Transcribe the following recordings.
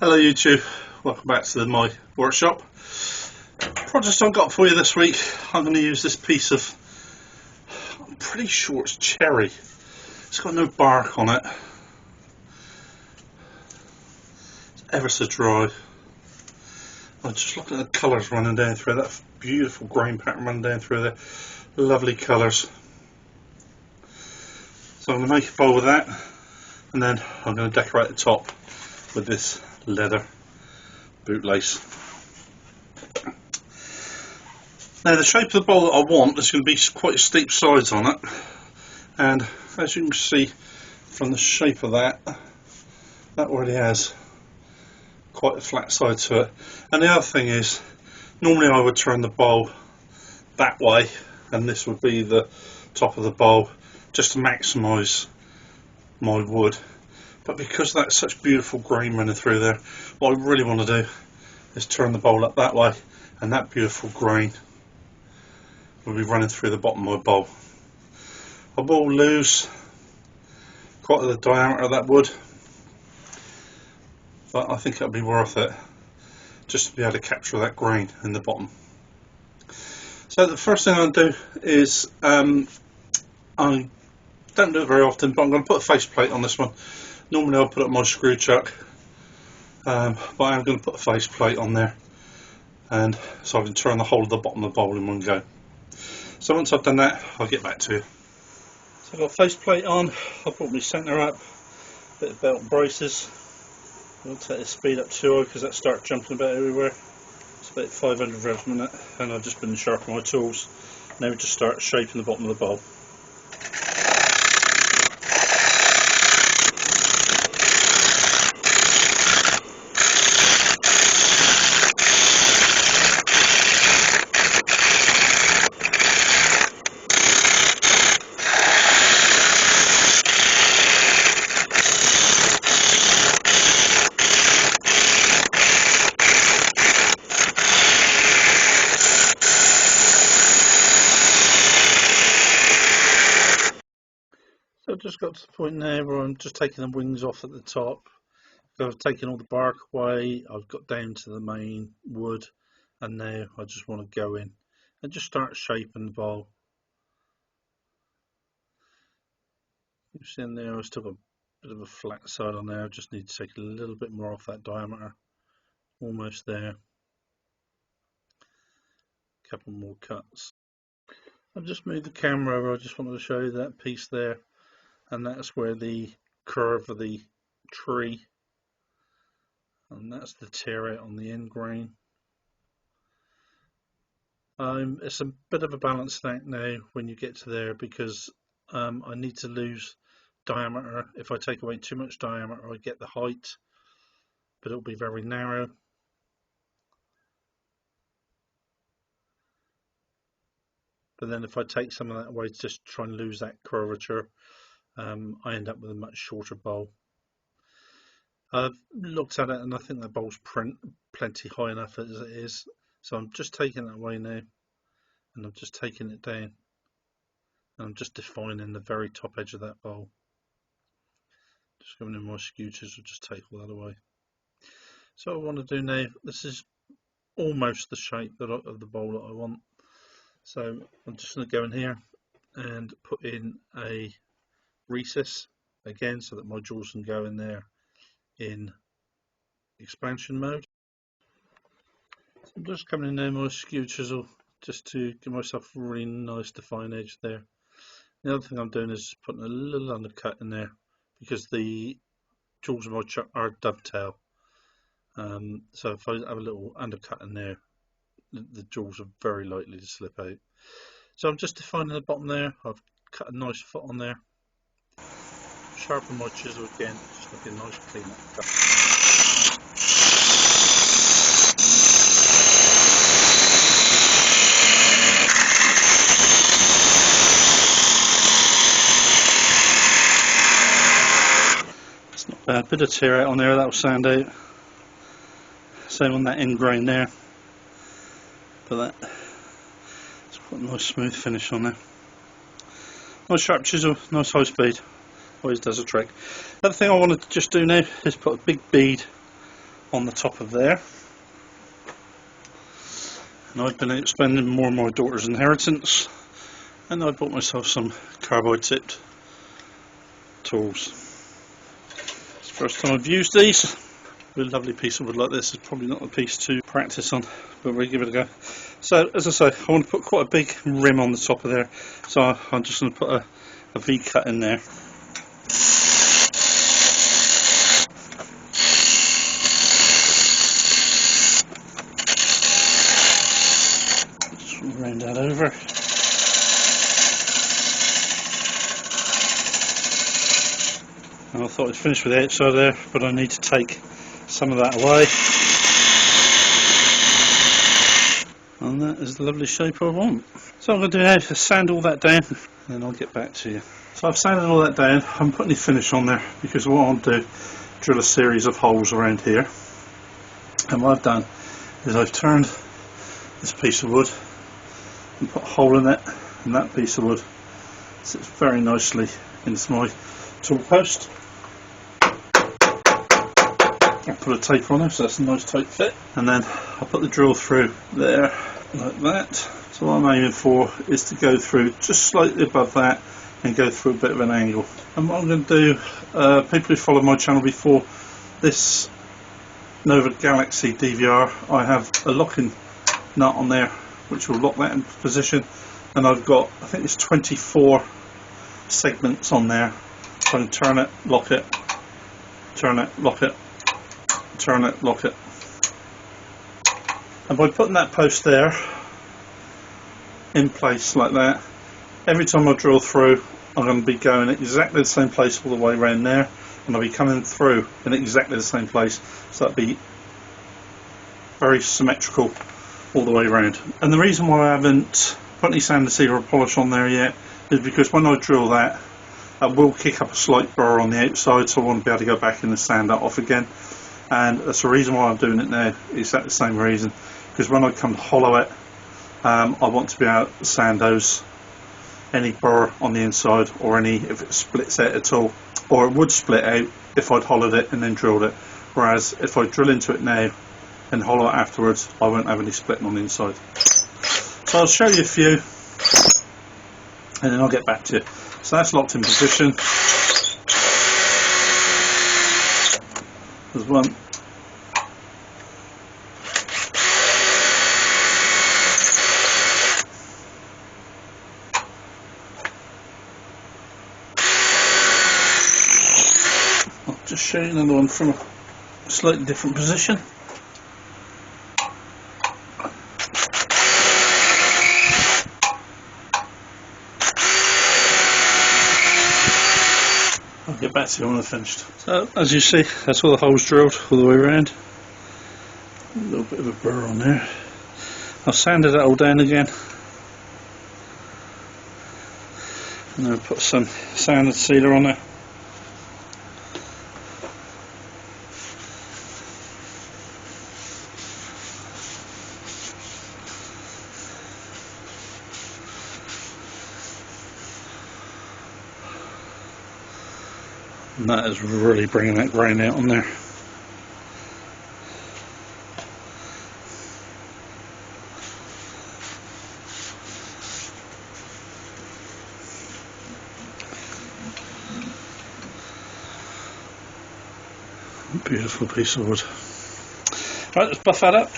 Hello YouTube, welcome back to my workshop. Project I've got for you this week, I'm going to use this piece of, I'm pretty sure it's cherry. It's got no bark on it. It's ever so dry. I'm just looking at the colours running down through that beautiful grain pattern running down through there. Lovely colours. So I'm going to make a bowl with that, and then I'm going to decorate the top with this leather bootlace. Now the shape of the bowl that I want is going to be quite steep sides on it, and as you can see from the shape of that already has quite a flat side to it. And the other thing is, normally I would turn the bowl that way and this would be the top of the bowl just to maximise my wood. But because that's such beautiful grain running through there, what I really want to do is turn the bowl up that way, and that beautiful grain will be running through the bottom of my bowl. I will lose quite the diameter of that wood, but I think it'll be worth it just to be able to capture that grain in the bottom. So the first thing I'll do is, I don't do it very often, but I'm going to put a faceplate on this one. Normally I'll put it on my screw chuck, but I'm going to put a faceplate on there, and so I can turn the whole of the bottom of the bowl in one go. So once I've done that, I'll get back to you. So I've got a faceplate on, I'll put my centre up, a bit of belt and braces. I won't take the speed up too high because that starts jumping about everywhere. It's about 500 revs a minute, and I've just been sharpening my tools. Now we just start shaping the bottom of the bowl. So I've just got to the point now where I'm just taking the wings off at the top. So I've taken all the bark away, I've got down to the main wood, and now I just want to go in and just start shaping the bowl. You see in there I've still got a bit of a flat side on there. I just need to take a little bit more off that diameter. Almost there. A couple more cuts. I've just moved the camera over. I just wanted to show you that piece there, and that's where the curve of the tree, and that's the tear out on the end grain. It's a bit of a balancing act now when you get to there, because I need to lose diameter. If I take away too much diameter, I get the height, but it'll be very narrow. But then if I take some of that away to just try and lose that curvature, I end up with a much shorter bowl. I've looked at it and I think the bowl's plenty high enough as it is. So I'm just taking that away now, and I'm just taking it down, and I'm just defining the very top edge of that bowl. Just going in my skew chisel, just take all that away. So what I want to do now, this is almost the shape of the bowl that I want. So I'm just going to go in here and put in a recess again so that my jaws can go in there in expansion mode. So I'm just coming in there with my skew chisel just to give myself a really nice defined edge there. The other thing I'm doing is putting a little undercut in there because the jaws of my chuck are dovetail. So if I have a little undercut in there, the jaws are very likely to slip out. So I'm just defining the bottom there. I've cut a nice foot on there. Sharpen my chisel again, just make a nice clean cut. It's not bad, bit of tear out on there, that'll sand out. Same on that end grain there. But it's quite a nice smooth finish on there. Nice sharp chisel, nice high speed. Always does a trick. The other thing I wanted to just do now is put a big bead on the top of there. And I've been out spending more of my daughter's inheritance, and I bought myself some carbide tipped tools. It's the first time I've used these. A lovely piece of wood like this is probably not a piece to practice on, but we'll give it a go. So as I say, I want to put quite a big rim on the top of there, so I'm just going to put a V cut in there. Just round that over. And I thought I'd finish with the outside there, but I need to take some of that away. And that is the lovely shape I want. So I'm going to do now is sand all that down, and then I'll get back to you. So I've sanded all that down. I haven't put any finish on there because what I'll do, drill a series of holes around here. And what I've done is I've turned this piece of wood and put a hole in it, and that piece of wood sits very nicely into my tool post. I'll put a taper on there so that's a nice tight fit, and then I'll put the drill through there like that. So what I'm aiming for is to go through just slightly above that and go through a bit of an angle. And what I'm going to do, people who followed my channel before, this Nova Galaxy DVR, I have a locking nut on there which will lock that in position, and I've got, I think it's 24 segments on there, so I can turn it, lock it, turn it, lock it, turn it, lock it. And by putting that post there in place like that, every time I drill through I'm going to be going at exactly the same place all the way around there, and I'll be coming through in exactly the same place, so that'll be very symmetrical all the way around. And the reason why I haven't put any sand sealer or polish on there yet is because when I drill that, I will kick up a slight burr on the outside, so I want to be able to go back in and sand that off again. And that's the reason why I'm doing it now, is that the same reason, because when I come to hollow it, I want to be able to sand those, any burr on the inside, or any, if it splits out at all, or it would split out if I'd hollowed it and then drilled it, whereas if I drill into it now and hollow it afterwards, I won't have any splitting on the inside. So I'll show you a few and then I'll get back to you. So that's locked in position. There's one. I'll just show you another one from a slightly different position. I'll get back to you when I've finished. So as you see, that's all the holes drilled all the way around. A little bit of a burr on there. I've sanded it all down again, and then I'll put some sanded sealer on there. And that is really bringing that grain out on there. Beautiful piece of wood. Right, let's buff that up.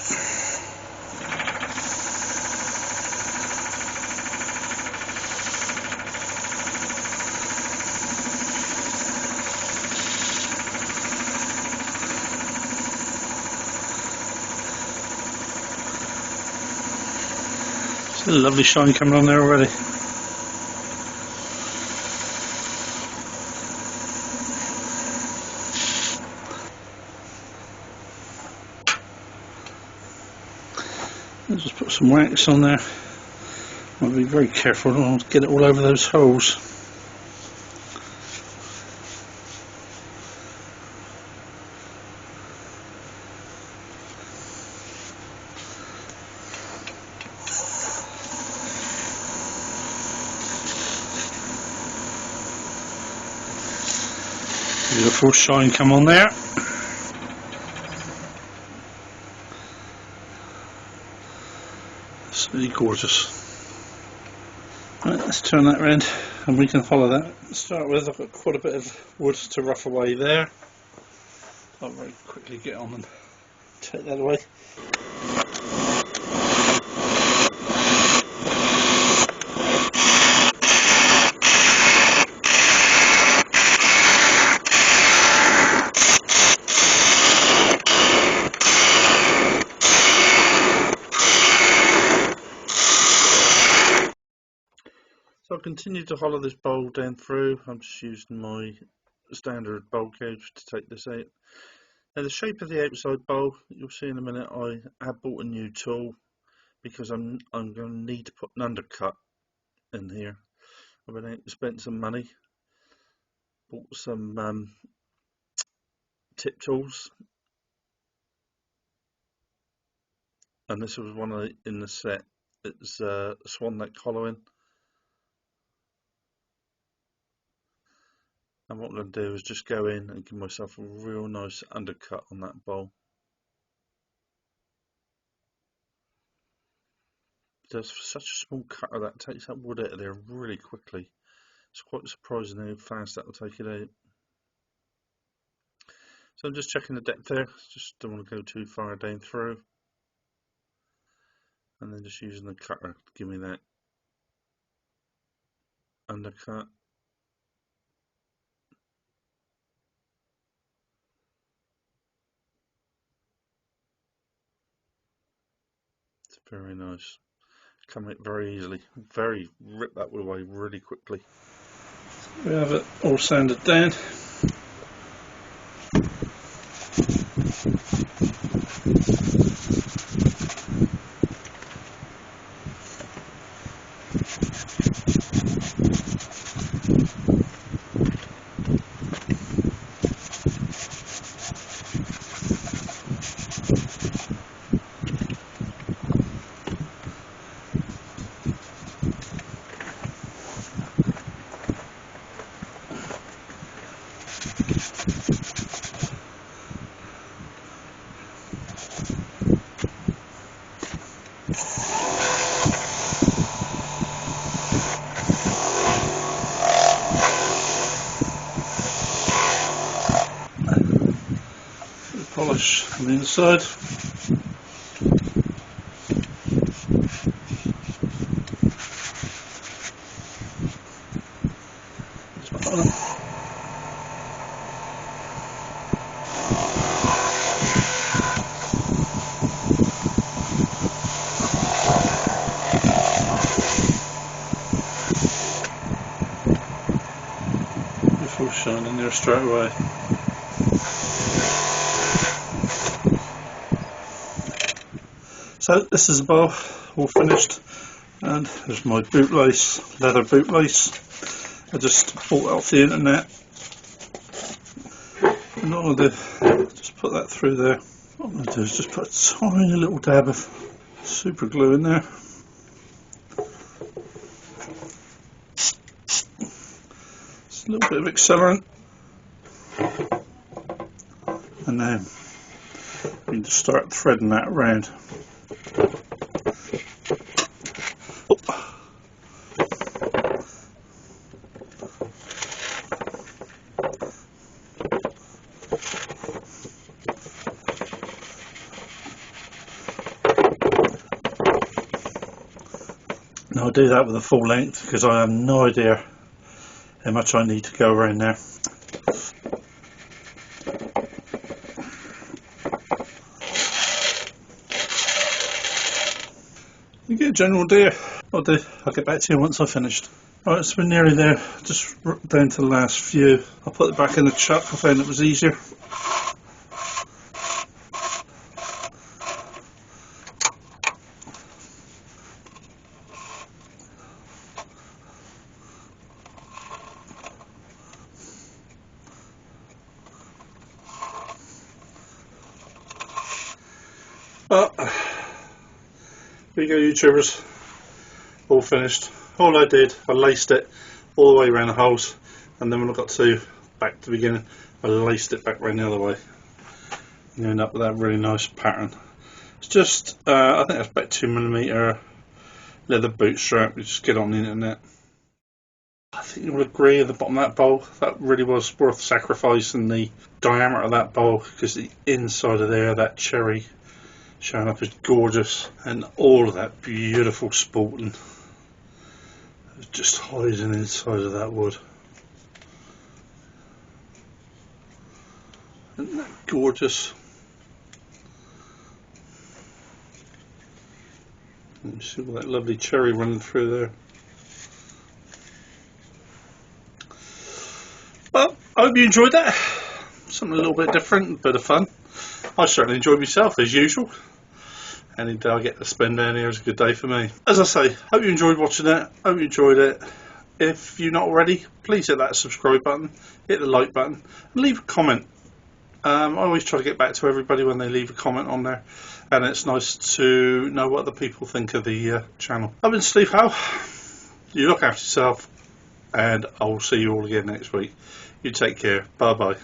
A lovely shine coming on there already. I'll just put some wax on there. I'll be very careful, I don't want to get it all over those holes. Beautiful shine come on there. It's really gorgeous. Right, let's turn that round and we can follow that. To start with, I've got quite a bit of wood to rough away there. I'll very quickly get on and take that away. So I'll continue to hollow this bowl down through. I'm just using my standard bowl gauge to take this out. Now the shape of the outside bowl, you'll see in a minute, I have bought a new tool because I'm going to need to put an undercut in here. I've been out and spent some money, bought some tip tools, and this was one in the set. It's swan neck hollowing. And what I'm going to do is just go in and give myself a real nice undercut on that bowl. Just for such a small cutter, that takes that wood out of there really quickly. It's quite surprising how fast that will take it out. So I'm just checking the depth there, just don't want to go too far down through. And then just using the cutter to give me that undercut. It's very nice. Come out very easily. Rip that wood away really quickly. So we have it all sanded down. Polish on the inside. Full shine in there straight away. So this is the bowl all finished, and there's my bootlace, leather bootlace. I just bought it off the internet, and all I do, just put that through there. What I'm going to do is just put a tiny little dab of super glue in there. Just a little bit of accelerant, and then we can just start threading that around. Now I do that with a full length because I have no idea how much I need to go around there. You get a general idea. I'll get back to you once I've finished. Alright, so we're nearly there, just down to the last few. I'll put it back in the chuck, I found it was easier. But there you go, YouTubers, all finished. All I did, I laced it all the way around the holes, and then when I got to back to the beginning, I laced it back around the other way. You end up with that really nice pattern. It's just, I think it's about 2mm leather bootstrap. You just get on the internet. I think you will agree at the bottom of that bowl, that really was worth sacrificing the diameter of that bowl, because the inside of there, that cherry showing up is gorgeous, and all of that beautiful spalting just hiding inside of that wood. Isn't that gorgeous? You see all that lovely cherry running through there. Well, I hope you enjoyed that. Something a little bit different, a bit of fun. I certainly enjoyed myself as usual. Any day I get to spend down here is a good day for me. As I say, hope you enjoyed watching it. Hope you enjoyed it. If you're not already, please hit that subscribe button, hit the like button, and leave a comment. I always try to get back to everybody when they leave a comment on there, and it's nice to know what other people think of the channel. I've been Steve Howe. You look after yourself, and I'll see you all again next week. You take care. Bye bye.